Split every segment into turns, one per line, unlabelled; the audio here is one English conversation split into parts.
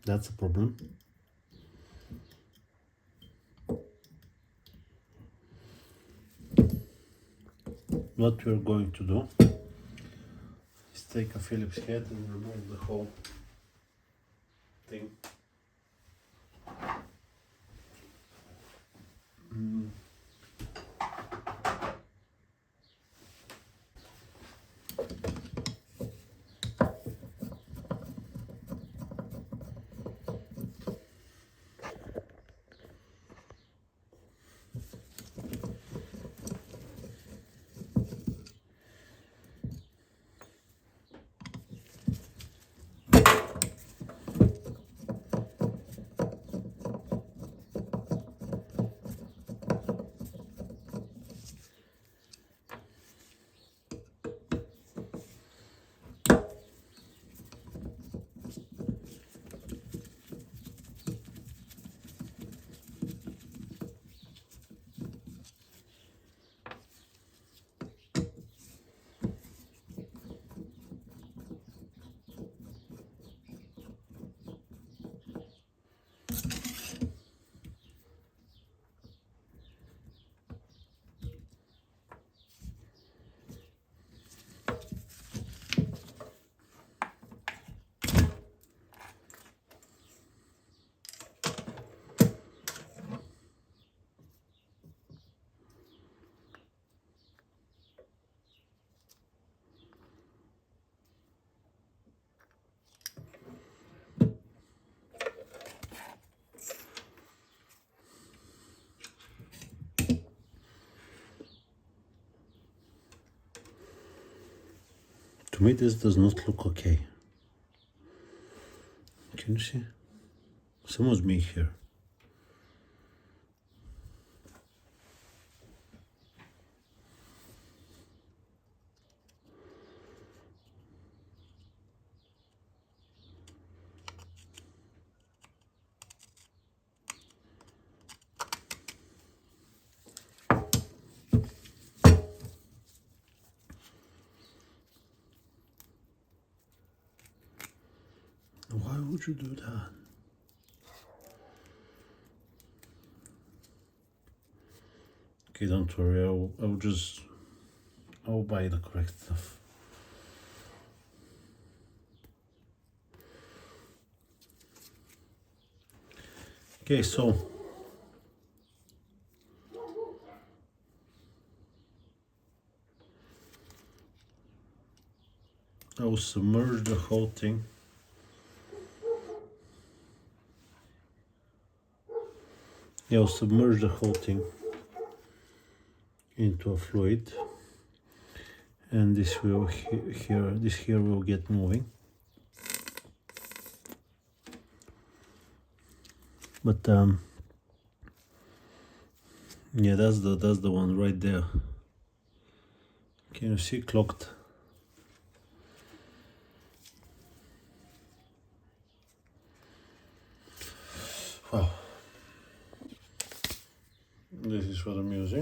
That's a problem. What we're going to do is take a Phillips head and remove the whole thing. To me, this does not look okay. Can you see? Someone's me here. Why would you do that? Okay, don't worry, I'll buy the correct stuff. Okay, so I will submerge the whole thing. I'll submerge the whole thing into a fluid, and this will this here will get moving. But yeah, that's the one right there. Can you see? Clogged. Wow. This is what I'm using.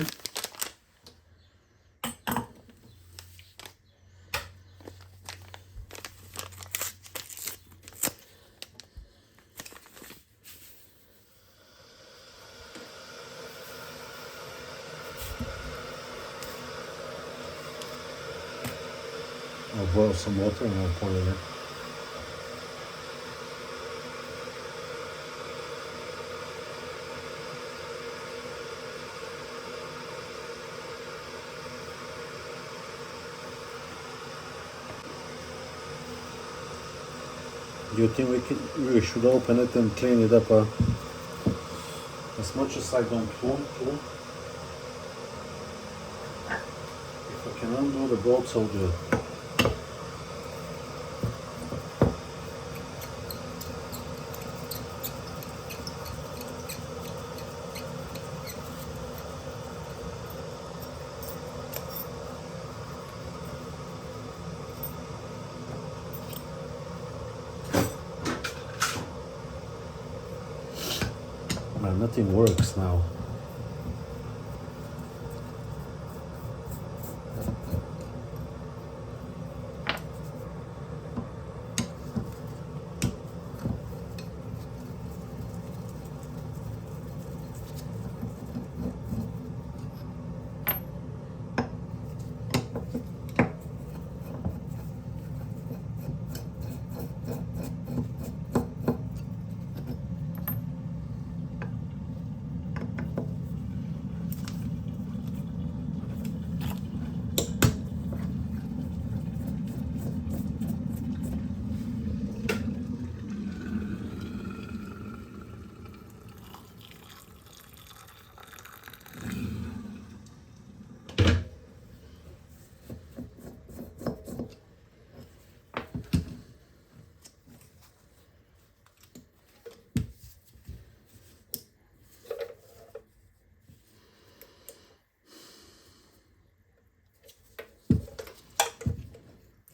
I'll boil some water and I'll pour it in. Do you think we should open it and clean it up as much as I don't want to? If I can undo the bolts, I'll do it. Man, nothing works now.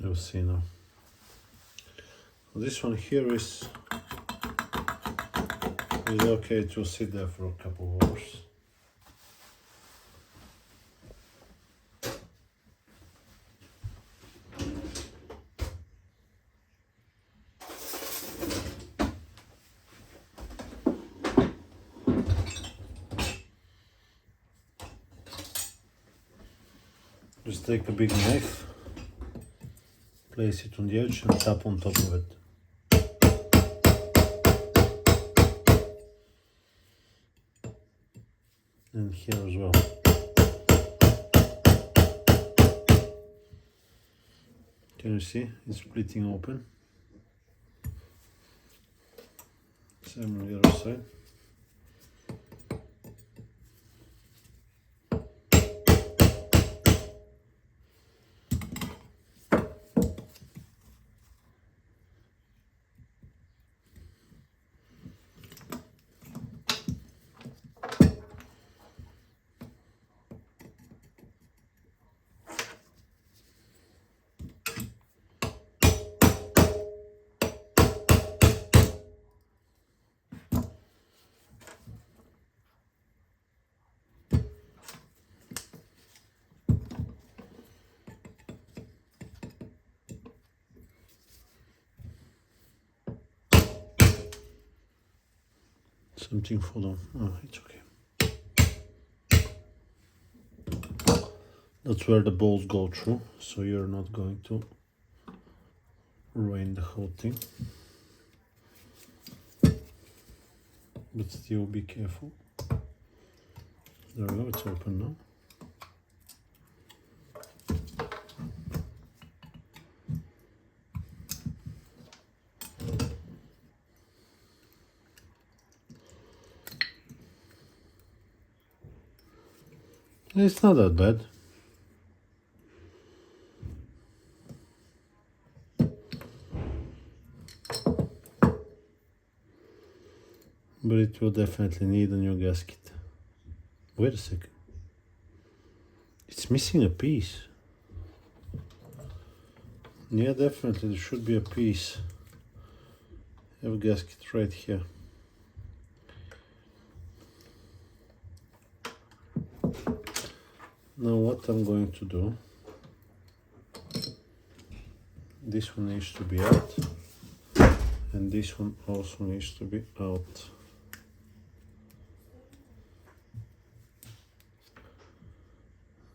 You'll see now. This one here is okay to sit there for a couple of hours. Just take a big knife, place it on the edge and tap on top of it. And here as well. Can you see? It's splitting open. Same on the other side. Something for them. Oh, it's okay. That's where the balls go through, so you're not going to ruin the whole thing. But still be careful. There we go, it's open now. It's not that bad. But it will definitely need a new gasket. Wait a second. It's missing a piece. Yeah, definitely there should be a piece. I have a gasket right here. Now what I'm going to do, this one needs to be out, and this one also needs to be out.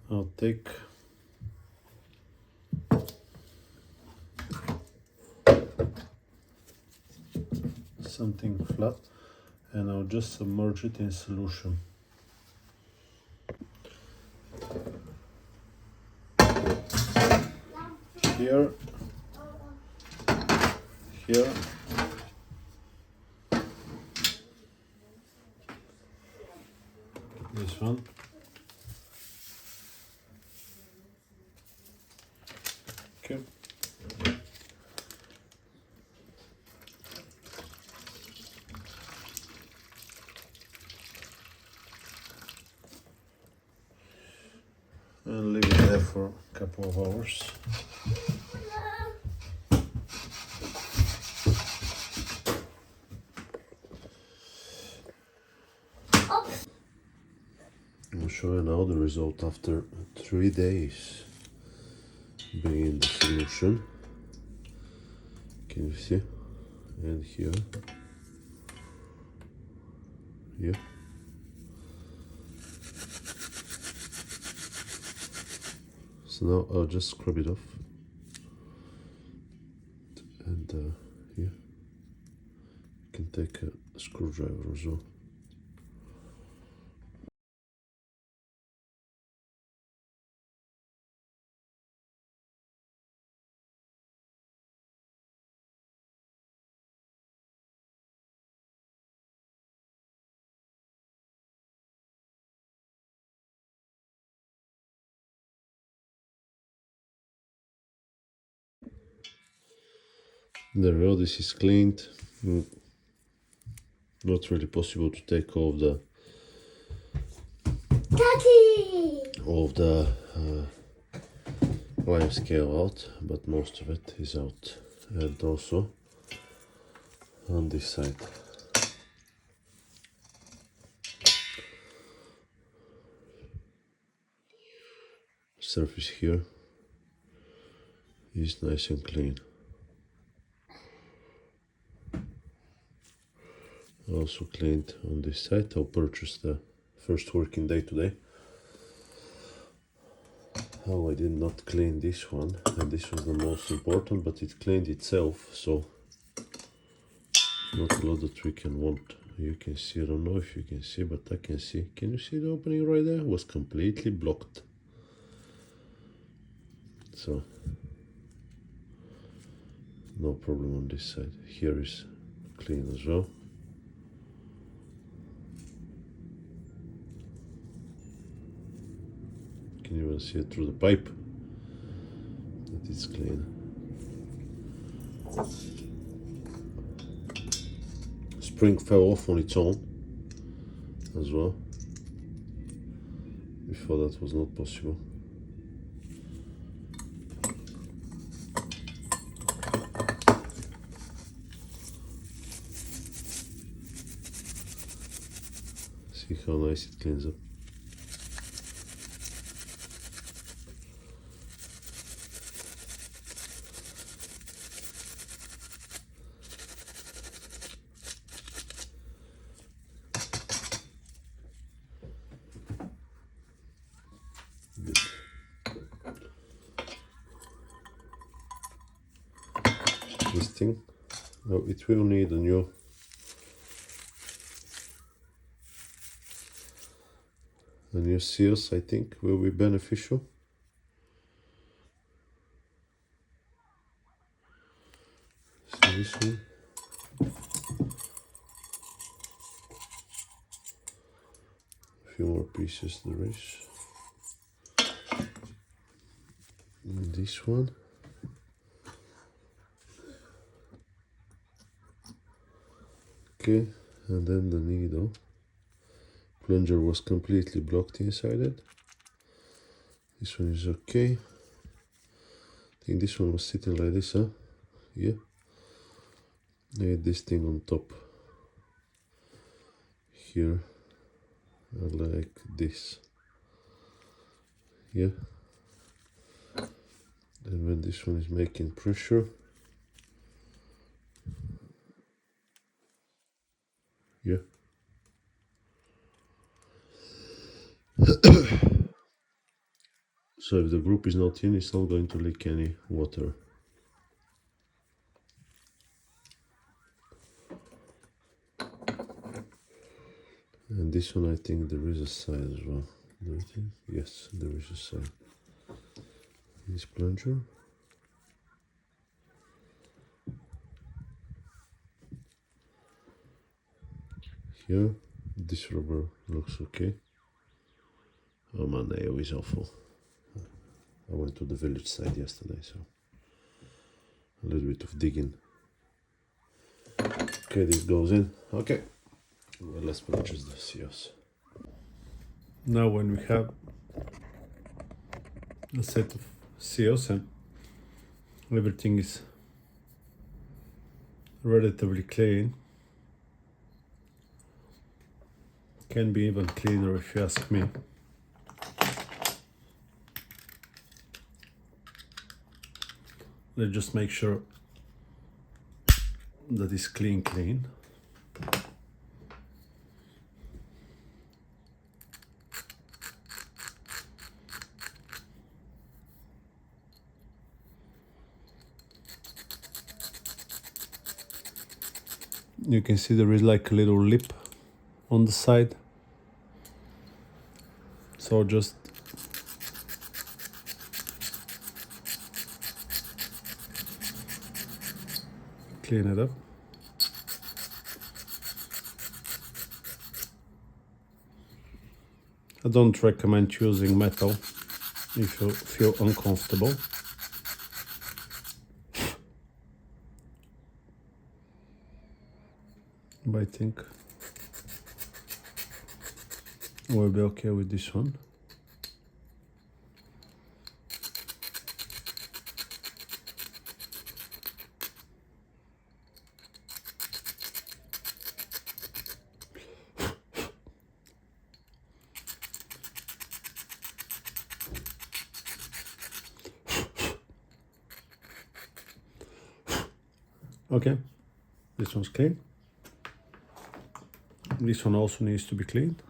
I'll take something flat and I'll just submerge it in solution. Here, here, this one, okay, and leave it there for a couple of hours. I'll show you now the result after 3 days being in the solution. Can you see? And here, here. So now I'll just scrub it off, and here you can take a screwdriver as well. There we go, this is cleaned. Not really possible to take off the line scale out, but most of it is out. And also on this side. Surface here is nice and clean. Also cleaned on this side. I'll purchase the first working day today. Oh, I did not clean this one, and this was the most important, but it cleaned itself, so not a lot that we can want. You can see, I don't know if you can see, but I can see. Can you see the opening right there? It was completely blocked. So no problem on this side. Here is clean as well. You can even see it through the pipe that it's clean. Spring fell off on its own as well. Before that was not possible. See how nice it cleans up. Good. This thing, now it will need a new seals, I think, will be beneficial. See this one? A few more pieces there is. And this one. Okay, and then the needle. Plunger was completely blocked inside it. This one is okay. I think this one was sitting like this, huh? Yeah. I had this thing on top. Here. Like this. Yeah. And when this one is making pressure, yeah. So if the group is not in, it's not going to leak any water. And this one, I think there is a side as well. Do you think? Yes, there is a side. This plunger. Here, this rubber looks okay. Oh, my nail is awful. I went to the village side yesterday, so a little bit of digging. Okay, this goes in. Okay, well, let's purchase the seals. Now when we have a set of seals and everything is relatively clean, can be even cleaner if you ask me. Let's just make sure that it's clean. You can see there is like a little lip on the side. So just clean it up. I don't recommend using metal if you feel uncomfortable. But I think we'll be okay with this one. Okay, this one's clean. This one also needs to be cleaned.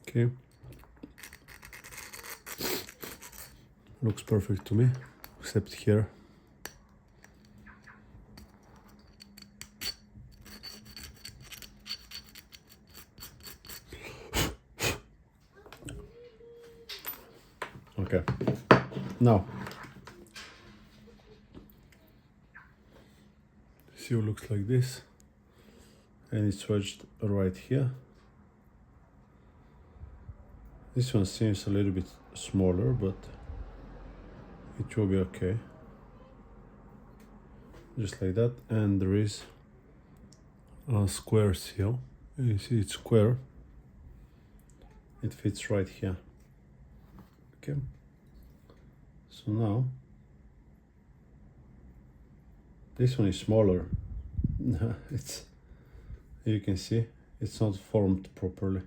Okay, looks perfect to me, except here. Okay, now seal looks like this, and it's wedged right here. This one seems a little bit smaller, but it will be okay. Just like that, and there is a square seal. You see it's square. It fits right here. Okay. So now this one is smaller. It's, you can see it's not formed properly.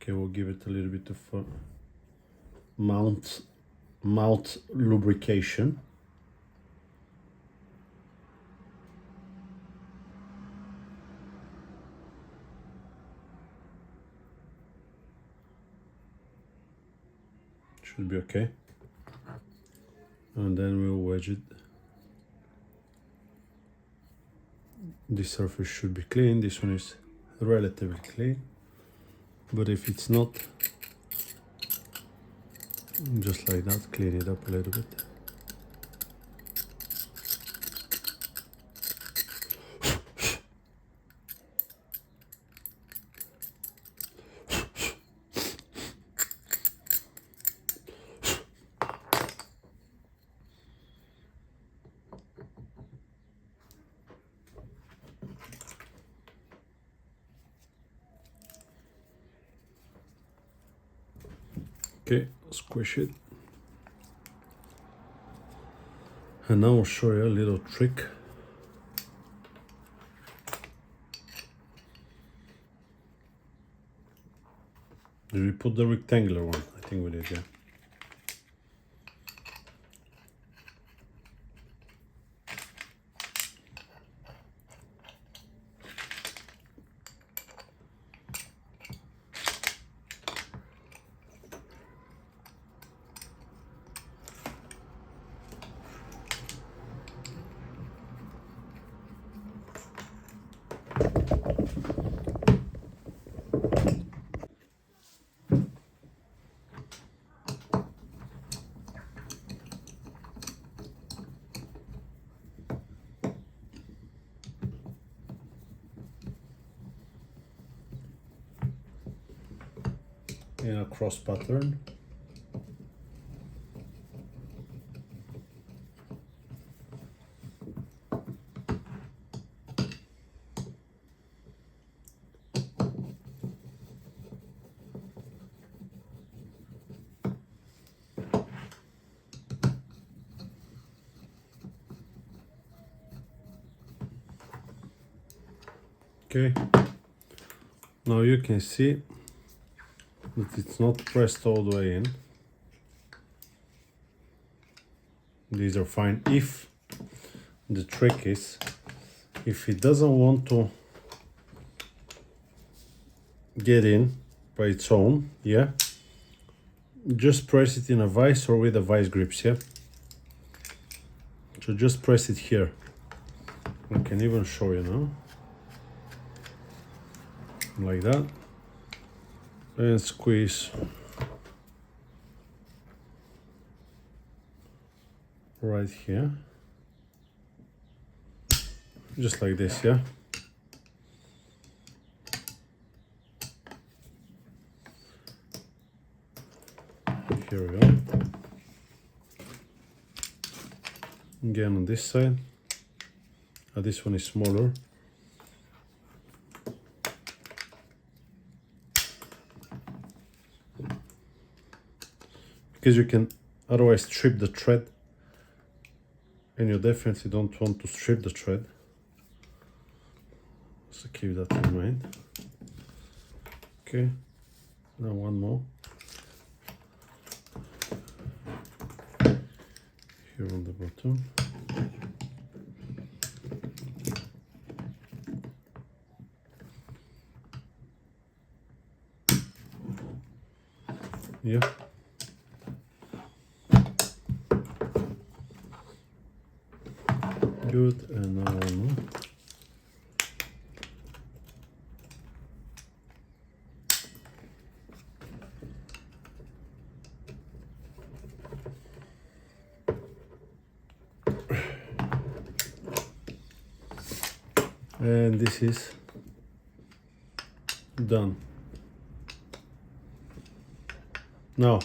Okay, we'll give it a little bit of mouth lubrication. Should be okay. And then we'll wedge it. This surface should be clean. This one is relatively clean, but if it's not, just like that, clean it up a little bit. Okay, squish it. And now I'll show you a little trick. Did we put the rectangular one? I think we did, yeah. In a cross pattern. Okay, now you can see that it's not pressed all the way in. These are fine. If the trick is, if it doesn't want to get in by its own, yeah, just press it in a vise or with a vise grips, yeah. So just press it here. I can even show you now. Like that. And squeeze right here, just like this, yeah. Here we go. Again on this side. This one is smaller. Because you can otherwise strip the thread, and you definitely don't want to strip the thread. So keep that in mind. Okay, now one more. Here on the bottom. Yeah. Good, and now one more. And this is done. Now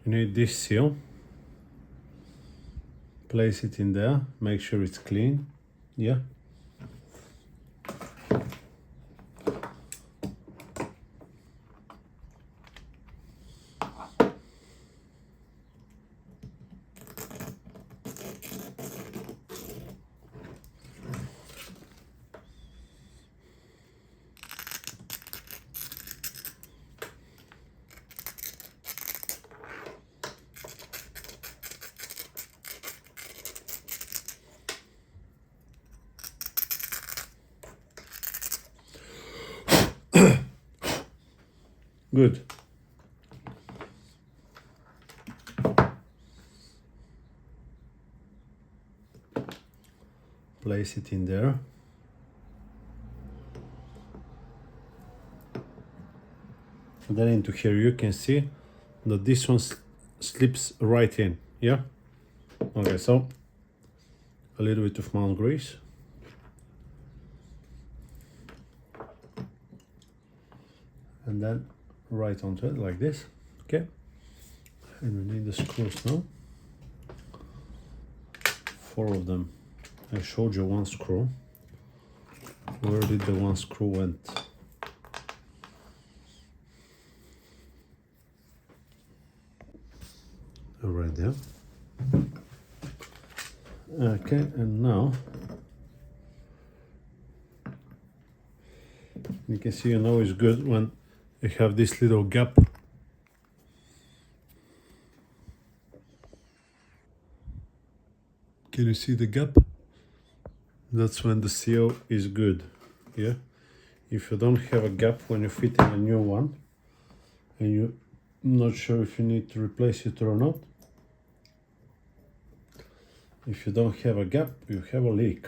you need this seal. Place it in there, make sure it's clean. Yeah. Good. Place it in there. And then into here you can see that this one slips right in. Yeah. Okay, so a little bit of mount grease. And then right onto it like this. Okay. And we need the screws now. 4 of them. I showed you one screw. Where did the one screw went? Right there. Okay, and now you can see, it's good when you have this little gap. Can you see the gap? That's when the seal is good. Yeah. If you don't have a gap when you fit in a new one and you're not sure if you need to replace it or not, if you don't have a gap, you have a leak.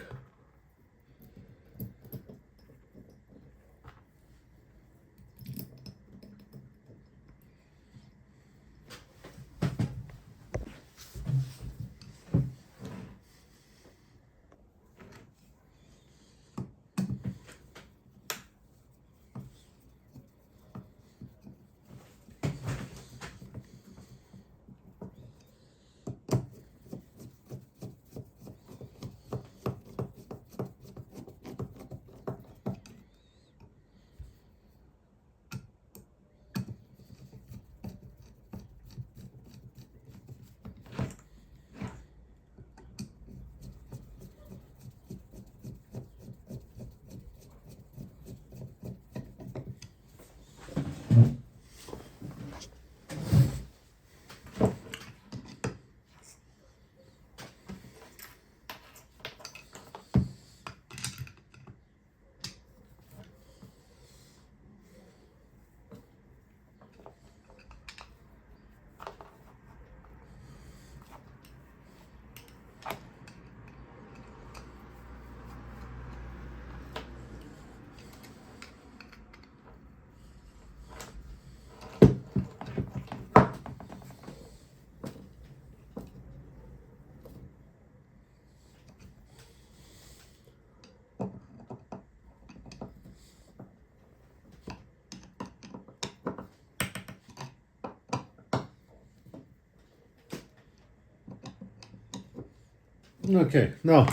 Okay, now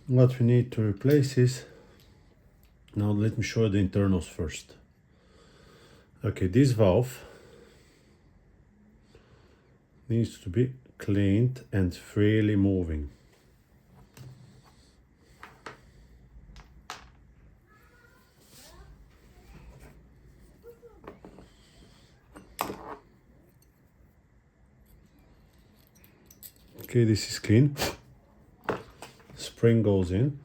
what we need to replace is, now let me show you the internals first. Okay, this valve needs to be cleaned and freely moving. Okay, this is clean. Spring goes in.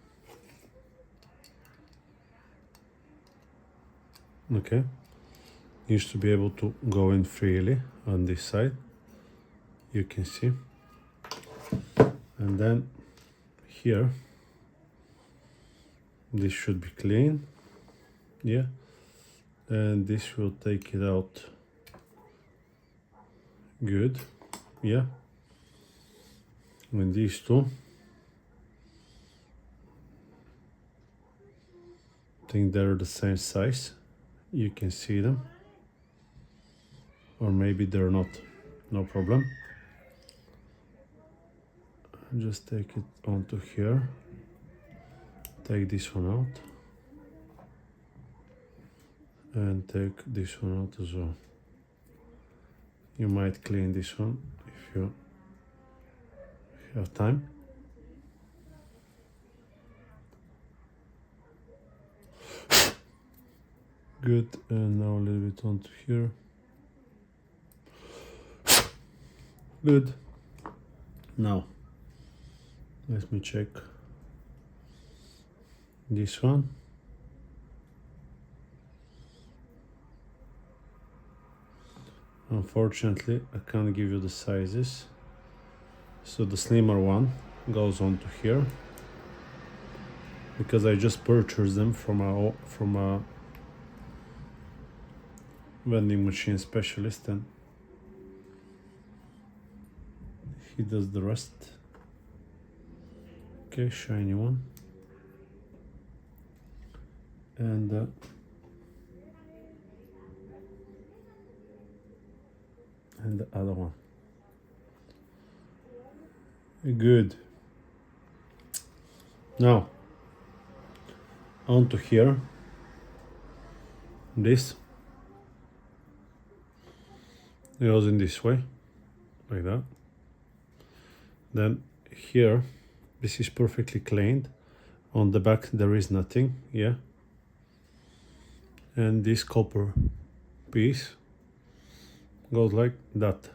Okay, used to be able to go in freely on this side, you can see. And then here, this should be clean, yeah, and this will take it out good, yeah. And these two, I think they're the same size. You can see them, or maybe they're not, no problem. Just take it onto here, take this one out, and take this one out as well. You might clean this one if you have time. Good, and now a little bit onto here. Good. Now, let me check this one. Unfortunately, I can't give you the sizes. So the slimmer one goes onto here, because I just purchased them from a vending machine specialist, and he does the rest. Okay, shiny one, and the other one. Good. Now onto here, this goes in this way, like that. Then here, this is perfectly cleaned. On the back there is nothing, yeah. And this copper piece goes like that,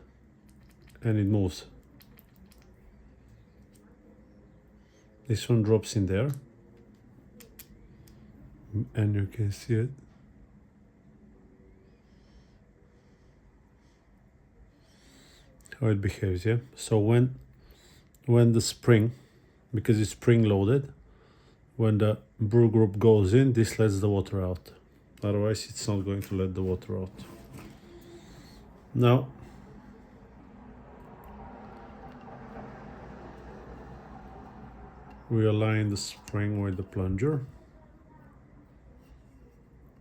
and it moves. This one drops in there, and you can see it. How it behaves, yeah. So when the spring, because it's spring loaded, when the brew group goes in, this lets the water out. Otherwise, it's not going to let the water out. Now, we align the spring with the plunger,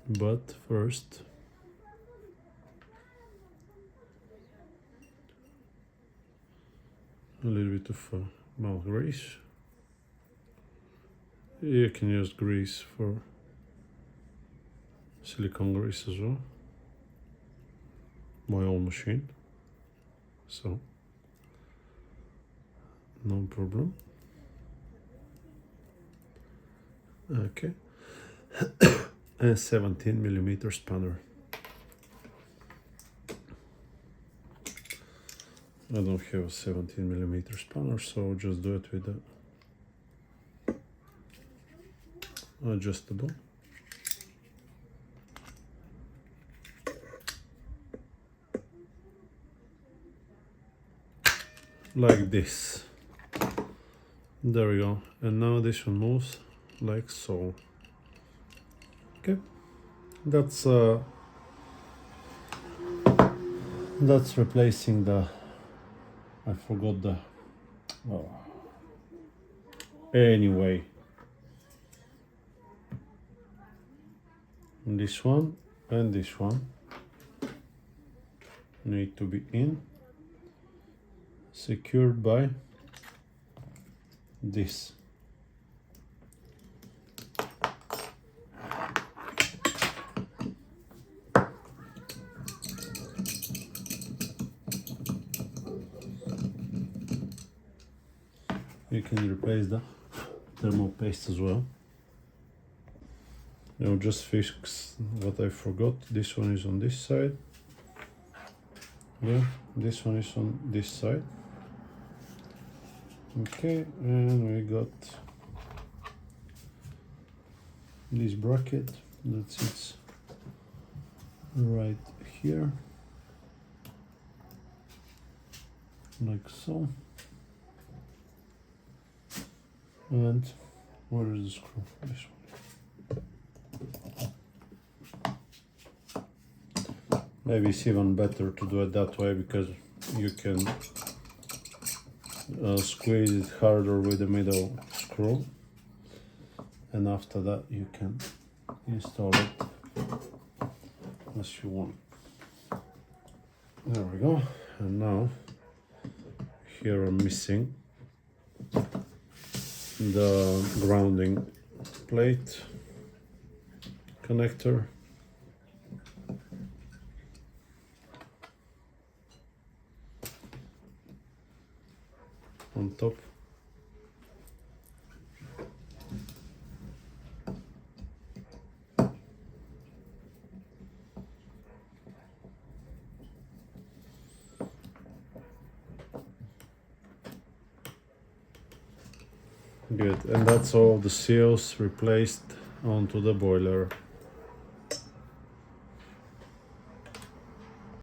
but first a little bit of mouth grease. You can use grease for silicone grease as well. My own machine, so no problem. Okay, and 17mm spanner. I don't have a 17mm spanner, so I'll just do it with the adjustable. Like this. There we go. And now this one moves like so. Okay, that's replacing the, I forgot the, oh. Anyway, this one and this one need to be in, secured by this. You can replace the thermal paste as well. I'll just fix what I forgot. This one is on this side. Yeah, this one is on this side. Okay, and we got this bracket that sits right here, like so. And where is the screw? This one. Maybe it's even better to do it that way because you can squeeze it harder with the middle screw, and after that you can install it as you want. There we go. And now here I'm missing the grounding plate connector. On top. Good, and that's all the seals replaced onto the boiler.